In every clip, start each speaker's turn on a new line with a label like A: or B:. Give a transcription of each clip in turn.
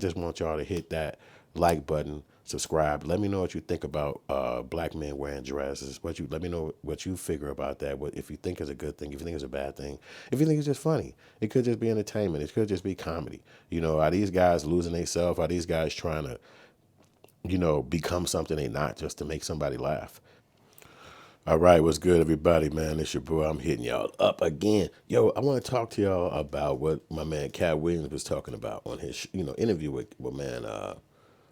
A: just want y'all to hit that like button, subscribe. Let me know what you think about black men wearing dresses. Let me know what you figure about that. What if you think it's a good thing, if you think it's a bad thing, if you think it's just funny. It could just be entertainment. It could just be comedy. Are these guys losing themselves? Are these guys trying to, become something they not just to make somebody laugh? All right, what's good, everybody, man? It's your boy. I'm hitting y'all up again. Yo, I want to talk to y'all about what my man Cat Williams was talking about on his, interview with man,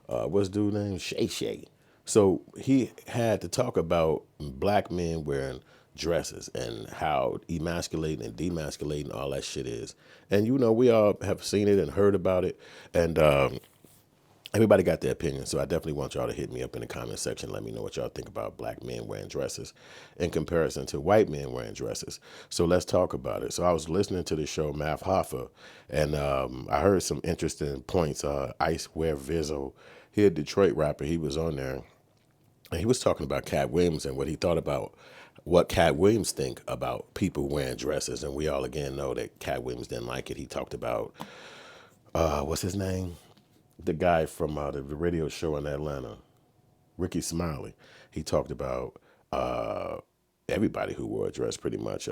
A: what's dude name? Shay Shay. So he had to talk about black men wearing dresses and how emasculating and demasculating all that shit is. And we all have seen it and heard about it. And everybody got their opinion, so I definitely want y'all to hit me up in the comment section. Let me know what y'all think about black men wearing dresses in comparison to white men wearing dresses. So let's talk about it. So I was listening to the show Math Hoffa, and I heard some interesting points. Ice Wear Vizzo, he a Detroit rapper. He was on there, and he was talking about Cat Williams and what he thought about what Cat Williams think about people wearing dresses. And we all again know that Cat Williams didn't like it. He talked about what's his name? The guy from the radio show in Atlanta, Ricky Smiley. He talked about everybody who wore a dress pretty much.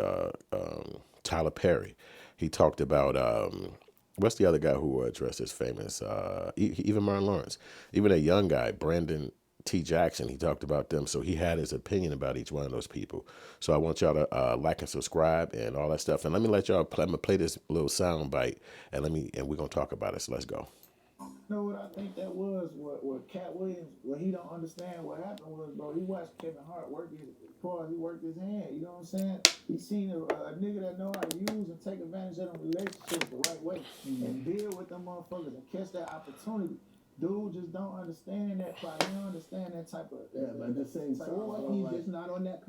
A: Tyler Perry. He talked about what's the other guy who wore a dress that's famous? Even Martin Lawrence. Even a young guy, Brandon T. Jackson. He talked about them. So he had his opinion about each one of those people. So I want y'all to like and subscribe and all that stuff. And let me let y'all play. I'm gonna play this little sound bite and we're gonna talk about it. So let's go.
B: You know what I think that was? What Cat Williams, what he don't understand what happened was, bro, he watched Kevin Hart work his he worked his hand. You know what I'm saying? He seen a nigga that know how to use and take advantage of them relationships the right way and build with them motherfuckers and catch that opportunity. Dude just don't understand that part. He don't understand that type of
C: like the same
B: or he's just not on that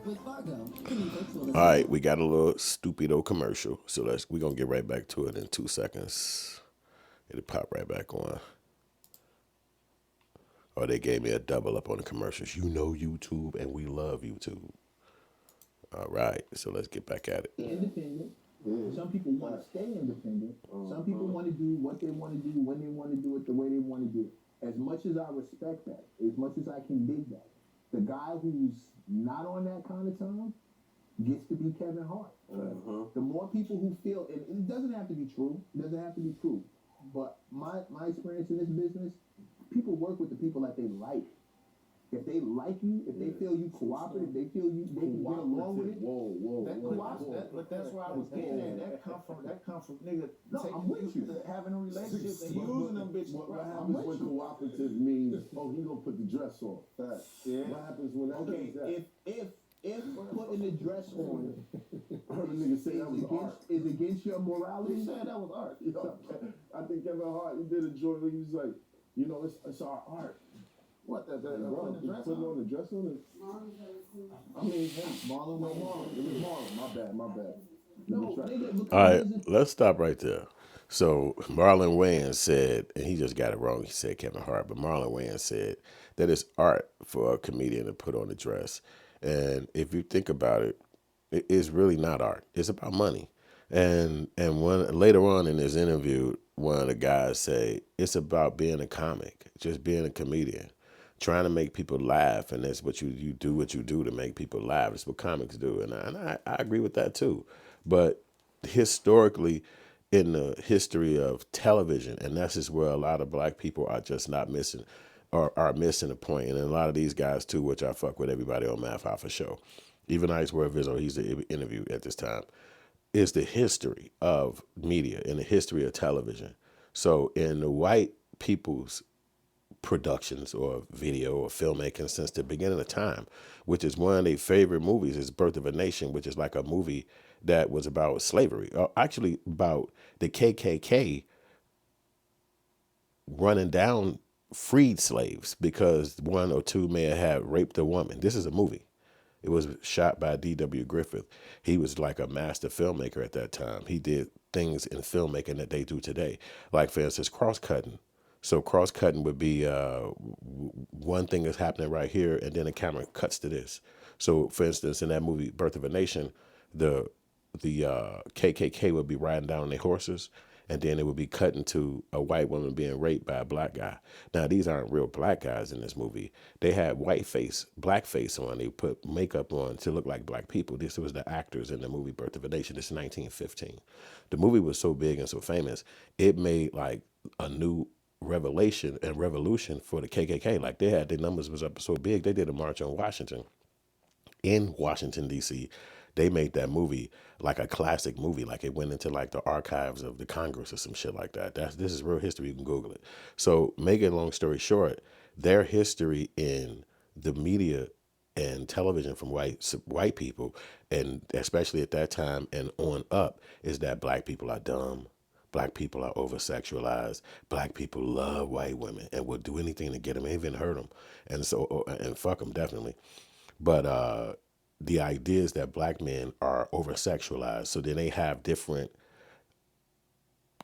D: With Fargo,
A: All right, we got a little stupido commercial, so we're gonna get right back to it in 2 seconds. It'll pop right back on. Oh, they gave me a double up on the commercials. YouTube, and we love YouTube. All right, so let's get back at it.
B: Independent. Some people want to stay independent. Some people want to do what they want to do when they want to do it the way they want to do it. As much as I respect that, as much as I can dig that, the guy who's not on that kind of time gets to be Kevin Hart. The more people who feel, and it doesn't have to be true. It doesn't have to be true. But my experience in this business, people work with the people that they like. If they like you, if they feel you cooperative, they feel you, they can get along with it. But that's where I was getting at. That come from nigga.
C: No, I'm with you.
B: Having a relationship and using them bitches.
C: What happens when cooperative means, oh, he gonna put the dress on?
B: Yeah.
C: What happens when that
B: Okay,
C: does that?
B: if putting the dress on
C: I heard a nigga say that was art.
B: is against your morality,
C: Who
B: said that was art.
C: You know, I think Kevin Hart, he did a joint where he was like, it's our art.
B: What the
C: Bro,
B: putting the dress
C: putting
B: on?
C: on the dress on it. I mean,
B: Marlon
C: no,
B: Wayans.
C: Marlon. It was Marlon. My bad.
B: No,
C: Let me try.
B: nigga.
A: All right, let's stop right there. So Marlon Wayans said, and he just got it wrong. He said Kevin Hart, but Marlon Wayans said that it's art for a comedian to put on a dress. And if you think about it, it's really not art. It's about money. And later on in this interview, one of the guys say it's about being a comic, just being a comedian, trying to make people laugh, and that's what you do. What you do to make people laugh. It's what comics do, and I agree with that too. But historically, in the history of television, and that's just where a lot of black people are just not missing, or are missing a point. And a lot of these guys too, which I fuck with everybody on Math Alpha show. Even Ice World Vizzo, he's the interview at this time, is the history of media and the history of television. So in the white people's productions or video or filmmaking since the beginning of time, which is one of their favorite movies, is Birth of a Nation, which is like a movie that was about slavery, or actually about the KKK running down freed slaves because one or two may have raped a woman. This is a movie. It was shot by D.W. Griffith. He was like a master filmmaker at that time. He did things in filmmaking that they do today. Like, for instance, cross-cutting. So cross-cutting would be one thing is happening right here, and then the camera cuts to this. So, for instance, in that movie, Birth of a Nation, the KKK would be riding down on their horses, and then it would be cut into a white woman being raped by a black guy. Now these aren't real black guys in this movie. They had black face on. They put makeup on to look like black people. This was the actors in the movie Birth of a Nation. This is 1915. The movie was so big and so famous, it made like a new revelation and revolution for the KKK. Like they had their numbers was up so big, they did a march on Washington in Washington D.C. They made that movie like a classic movie, like it went into like the archives of the Congress or some shit like that. This is real history. You can Google it. So, make it a long story short, their history in the media and television from white people, and especially at that time and on up, is that black people are dumb. Black people are over sexualized. Black people love white women and will do anything to get them, even hurt them, and so and fuck them definitely. But the idea is that black men are over sexualized, so then they have different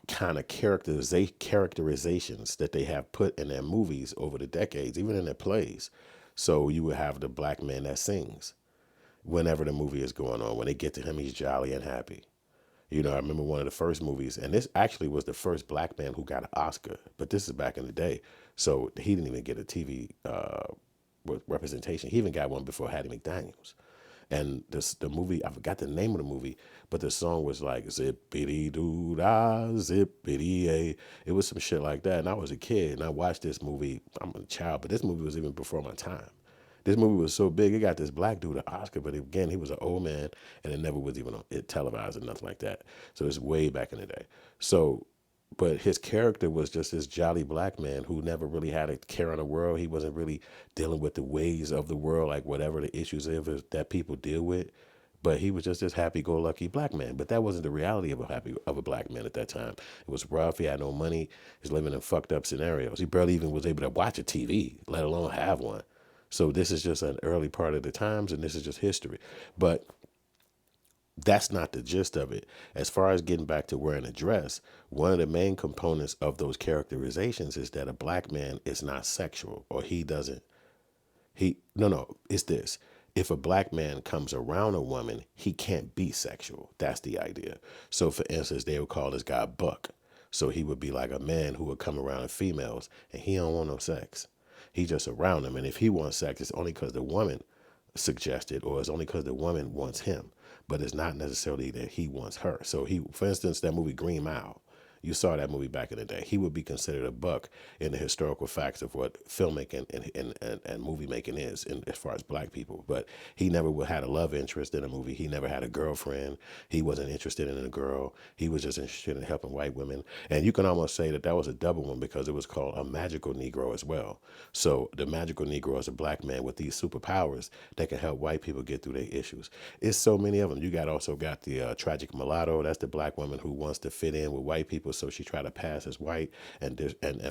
A: kind of characterizations that they have put in their movies over the decades, even in their plays. So you would have the black man that sings whenever the movie is going on. When they get to him, he's jolly and happy. You know, I remember one of the first movies, and this actually was the first black man who got an Oscar, but this is back in the day. So he didn't even get a TV representation. He even got one before Hattie McDaniels. And the movie, I forgot the name of the movie, but the song was like zippity doo dah, zippity a. It was some shit like that. And I was a kid and I watched this movie. I'm a child, but this movie was even before my time. This movie was so big, it got this black dude an Oscar, but again, he was an old man and it never was even televised or nothing like that. So it's way back in the day. So, but his character was just this jolly black man who never really had a care in the world. He wasn't really dealing with the ways of the world, like whatever the issues is that people deal with. But he was just this happy-go-lucky black man. But that wasn't the reality of a black man at that time. It was rough. He had no money. He's living in fucked up scenarios. He barely even was able to watch a TV, let alone have one. So this is just an early part of the times, and this is just history. But that's not the gist of it. As far as getting back to wearing a dress, one of the main components of those characterizations is that a black man is not sexual, or it's this. If a black man comes around a woman, he can't be sexual. That's the idea. So for instance, they would call this guy Buck. So he would be like a man who would come around females and he don't want no sex. He just around them. And if he wants sex, it's only because the woman suggested, or it's only because the woman wants him. But it's not necessarily that he wants her. So for instance, that movie Green Mile, you saw that movie back in the day. He would be considered a buck in the historical facts of what filmmaking and movie making is as far as black people. But he never had a love interest in a movie. He never had a girlfriend. He wasn't interested in a girl. He was just interested in helping white women. And you can almost say that was a double one because it was called a magical Negro as well. So the magical Negro is a black man with these superpowers that can help white people get through their issues. It's so many of them. You also got the tragic mulatto. That's the black woman who wants to fit in with white people, so she tried to pass as white and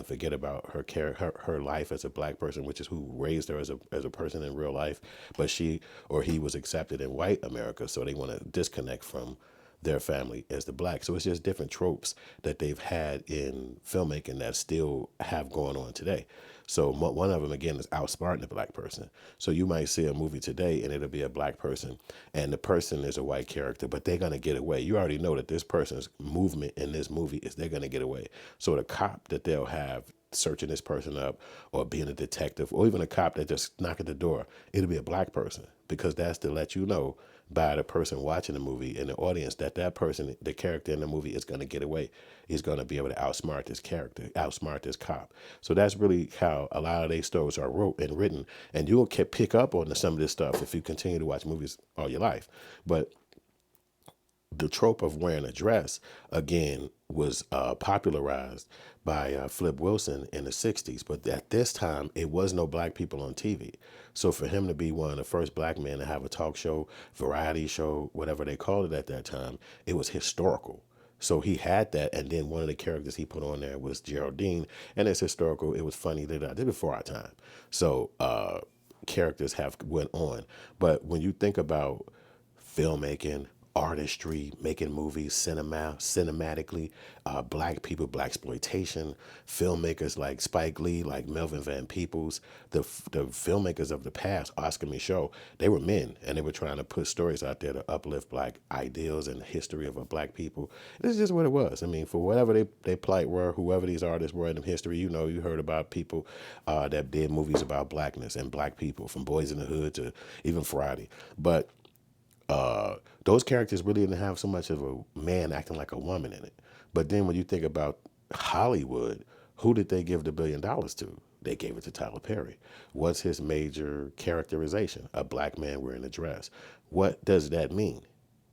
A: forget about her life as a black person, which is who raised her as a person in real life. But she or he was accepted in white America, so they want to disconnect from their family as the black. So it's just different tropes that they've had in filmmaking that still have going on today. So one of them, again, is outsmarting the black person. So you might see a movie today and it'll be a black person and the person is a white character, but they're going to get away. You already know that this person's movement in this movie is they're going to get away. So the cop that they'll have searching this person up, or being a detective, or even a cop that just knock at the door, it'll be a black person, because that's to let you know by the person watching the movie and the audience that person, the character in the movie, is going to get away. He's going to be able to outsmart this character, outsmart this cop. So that's really how a lot of these stories are wrote and written. And you'll pick up on some of this stuff if you continue to watch movies all your life. But the trope of wearing a dress, again, was popularized by Flip Wilson in the 60s. But at this time, it was no black people on TV. So for him to be one of the first black men to have a talk show, variety show, whatever they called it at that time, it was historical. So he had that, and then one of the characters he put on there was Geraldine, and it's historical. It was funny that I did before our time. So characters have went on. But when you think about filmmaking, artistry, making movies, cinematically, black people, black exploitation, filmmakers like Spike Lee, like Melvin Van Peebles, the filmmakers of the past, Oscar Micheaux, they were men and they were trying to put stories out there to uplift black ideals and the history of a black people. This is just what it was. I mean, for whatever they plight were, whoever these artists were in history, you know, you heard about people that did movies about blackness and black people, from Boys in the Hood to even Friday. But those characters really didn't have so much of a man acting like a woman in it. But then when you think about Hollywood, who did they give the $1 billion to? They gave it to Tyler Perry. What's his major characterization? A black man wearing a dress. What does that mean?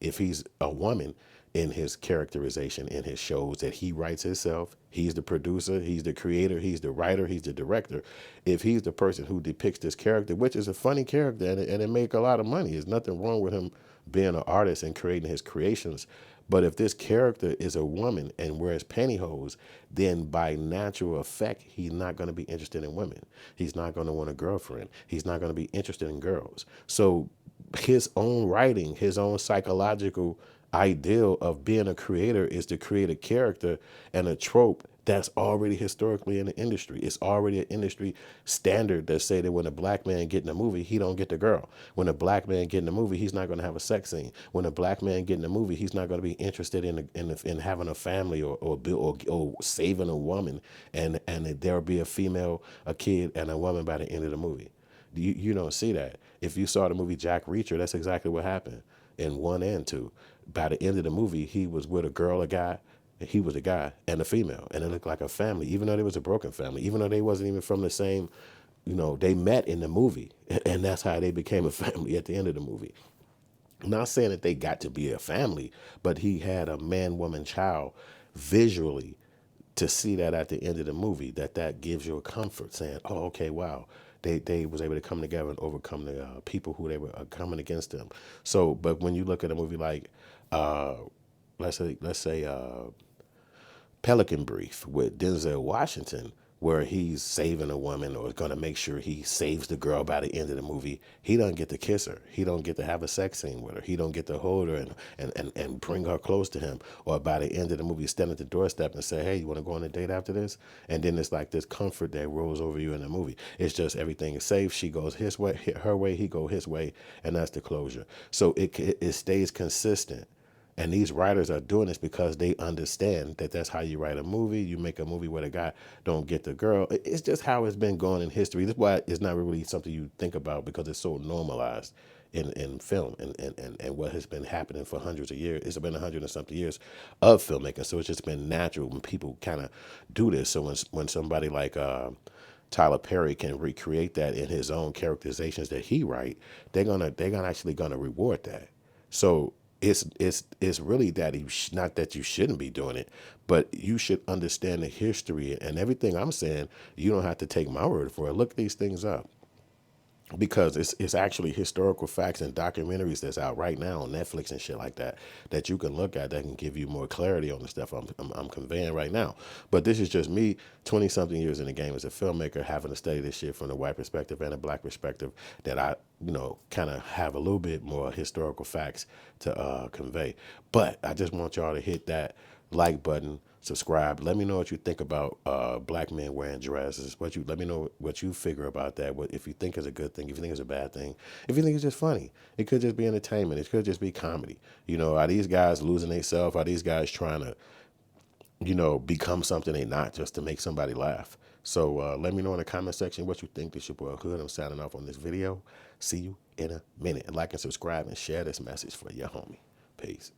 A: If he's a woman in his characterization in his shows that he writes himself, he's the producer, he's the creator, he's the writer, he's the director. If he's the person who depicts this character, which is a funny character and it make a lot of money, there's nothing wrong with him being an artist and creating his creations. But if this character is a woman and wears pantyhose, then by natural effect, he's not going to be interested in women. He's not going to want a girlfriend. He's not going to be interested in girls. So his own writing, his own psychological ideal of being a creator is to create a character and a trope that's already historically in the industry. It's already an industry standard that say that when a black man get in a movie, he don't get the girl. When a black man get in a movie, he's not going to have a sex scene. When a black man get in a movie, he's not going to be interested in having a family or saving a woman, and there'll be a kid and a woman by the end of the movie. You don't see that. If you saw the movie Jack Reacher, that's exactly what happened in 1 and 2. By the end of the movie, he was with a girl, a guy. He was a guy and a female, and it looked like a family, even though they was a broken family, even though they wasn't even from the same, they met in the movie, and that's how they became a family at the end of the movie. I'm not saying that they got to be a family, but he had a man, woman, child visually to see that at the end of the movie, that gives you a comfort saying, oh, okay, wow. They was able to come together and overcome the people who they were coming against them. So, but when you look at a movie like, let's say Pelican Brief with Denzel Washington, where he's saving a woman or is going to make sure he saves the girl by the end of the movie, he don't get to kiss her. He don't get to have a sex scene with her. He don't get to hold her and bring her close to him. Or by the end of the movie, stand at the doorstep and say, hey, you want to go on a date after this? And then it's like this comfort that rolls over you in the movie. It's just everything is safe. She goes his way, her way, he go his way, and that's the closure. So it stays consistent. And these writers are doing this because they understand that that's how you write a movie. You make a movie where the guy don't get the girl. It's just how it's been going in history. That's why it's not really something you think about, because it's so normalized in film and what has been happening for hundreds of years. It's been 100 and something years of filmmaking. So it's just been natural when people kind of do this. So when somebody like Tyler Perry can recreate that in his own characterizations that he write, they're gonna actually reward that. So it's really that not that you shouldn't be doing it, but you should understand the history and everything I'm saying. You don't have to take my word for it. Look these things up, because it's actually historical facts and documentaries that's out right now on Netflix and shit like that you can look at that can give you more clarity on the stuff I'm conveying right now. But this is just me, 20-something years in the game as a filmmaker, having to study this shit from a white perspective and a black perspective, that I, kind of have a little bit more historical facts to convey. But I just want y'all to hit that like button, subscribe. Let me know what you think about black men wearing dresses. Let me know what you figure about that. If you think it's a good thing, if you think it's a bad thing, if you think it's just funny, it could just be entertainment. It could just be comedy. Are these guys losing themselves? Are these guys trying to, become something they're not, just to make somebody laugh? So let me know in the comment section what you think. This your boy Hood. I'm signing off on this video. See you in a minute. Like and subscribe and share this message for your homie. Peace.